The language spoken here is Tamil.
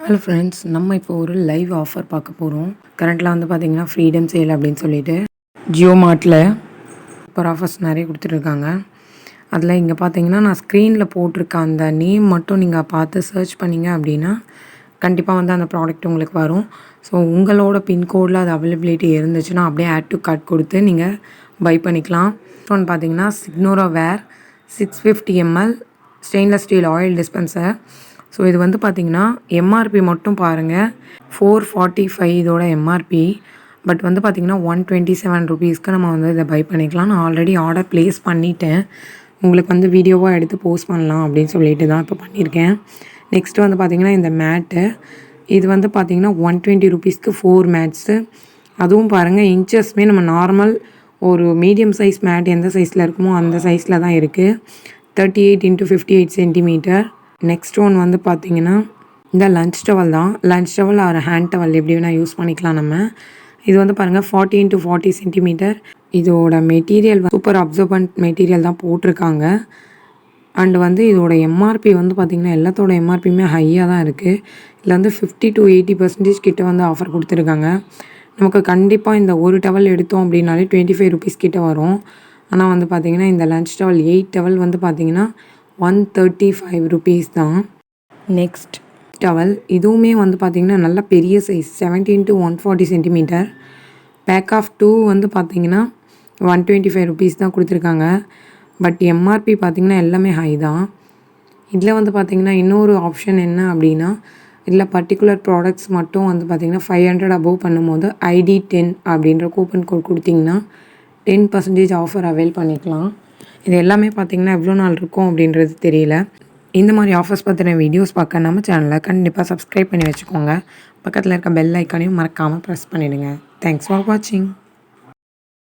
ஹலோ ஃப்ரெண்ட்ஸ், நம்ம இப்போ ஒரு லைவ் ஆஃபர் பார்க்க போகிறோம். கரண்ட்டில் வந்து பார்த்திங்கன்னா ஃப்ரீடம் சேல் அப்படின்னு சொல்லிட்டு ஜியோ மார்ட்டில் சூப்பர் ஆஃபர்ஸ் நிறைய கொடுத்துட்ருக்காங்க. அதில் இங்கே பார்த்தீங்கன்னா நான் ஸ்க்ரீனில் போட்டிருக்க அந்த நேம் மட்டும் நீங்கள் பார்த்து சர்ச் பண்ணிங்க அப்படின்னா கண்டிப்பாக வந்து அந்த ப்ராடக்ட் உங்களுக்கு வரும். ஸோ உங்களோட பின்கோடில் அது அவைலபிலிட்டி இருந்துச்சுன்னா அப்படியே ஆட் டு கார்ட் கொடுத்து நீங்கள் பை பண்ணிக்கலாம். ஒன்று பார்த்தீங்கன்னா சிக்னோரா வேர் 650 ml stainless steel oil dispenser. So இது வந்து பார்த்திங்கன்னா எம்ஆர்பி மட்டும் பாருங்கள், 445 இதோட எம்ஆர்பி. பட் வந்து பார்த்திங்கன்னா 127 ருபீஸ்க்கு நம்ம வந்து இதை பை பண்ணிக்கலாம். நான் ஆல்ரெடி ஆர்டர் ப்ளேஸ் பண்ணிட்டேன். உங்களுக்கு வந்து வீடியோவாக எடுத்து போஸ்ட் பண்ணலாம் அப்படின்னு சொல்லிட்டு தான் இப்போ பண்ணியிருக்கேன். நெக்ஸ்ட்டு வந்து பார்த்திங்கன்னா இந்த மேட்டு, இது வந்து பார்த்திங்கன்னா 120 ருபீஸ்க்கு 4 மேட்ஸு. அதுவும் பாருங்கள் இன்ச்சஸ்மே நம்ம நார்மல் ஒரு மீடியம் சைஸ் மேட் எந்த சைஸில் இருக்குமோ அந்த சைஸில் தான் இருக்குது. 38 x 58 சென்டிமீட்டர். நெக்ஸ்ட் ஒன் வந்து பார்த்திங்கன்னா இந்த லன்ச் டவல் தான். Lunch towel R hand towel எப்படி வேணால் யூஸ் பண்ணிக்கலாம் நம்ம. இது வந்து பாருங்கள் 40 x 40 சென்டிமீட்டர். இதோட மெட்டீரியல் சூப்பர் அப்சர்பன்ட் மெட்டீரியல் தான் போட்டிருக்காங்க. அண்டு வந்து இதோட எம்ஆர்பி வந்து பார்த்திங்கன்னா எல்லாத்தோட எம்ஆர்பியுமே ஹையாக தான் இருக்குது. இதில் வந்து 50 to 80% கிட்ட வந்து ஆஃபர் கொடுத்துருக்காங்க. நமக்கு கண்டிப்பாக இந்த ஒரு டவல் எடுத்தோம் அப்படின்னாலே 25 ருபீஸ் கிட்ட வரும். ஆனால் வந்து பார்த்திங்கன்னா இந்த லன்ச் டவல் 8 டவல் வந்து பார்த்திங்கன்னா 135 ருபீஸ் தான். நெக்ஸ்ட் டவல், இதுவுமே வந்து பார்த்திங்கன்னா நல்ல பெரிய size 17 to 140 centimetre. Pack of 2 வந்து பார்த்திங்கன்னா 125 ருபீஸ் தான் கொடுத்துருக்காங்க. பட் எம்ஆர்பி பார்த்திங்கன்னா எல்லாமே ஹை தான். இதில் வந்து பார்த்திங்கன்னா இன்னொரு ஆப்ஷன் என்ன அப்படின்னா, இதில் பர்டிகுலர் ப்ராடக்ட்ஸ் மட்டும் வந்து பார்த்திங்கன்னா 500 அபோவ் பண்ணும்போது ID 10 அப்படின்ற கூப்பன் கோட் கொடுத்திங்கன்னா 10% ஆஃபர் அவைல் பண்ணிக்கலாம். இது எல்லாமே பார்த்திங்கன்னா எவ்வளோ நாள் இருக்கும் அப்படின்றது தெரியல. இந்த மாதிரி ஆஃபர்ஸ் பற்றின வீடியோஸ் பார்க்க நம்ம சேனலை கண்டிப்பாக சப்ஸ்கிரைப் பண்ணி வச்சுக்கோங்க. பக்கத்தில் இருக்க பெல் ஐக்கானையும் மறக்காமல் ப்ரெஸ் பண்ணிவிடுங்க. தேங்க்ஸ் ஃபார் வாட்சிங்.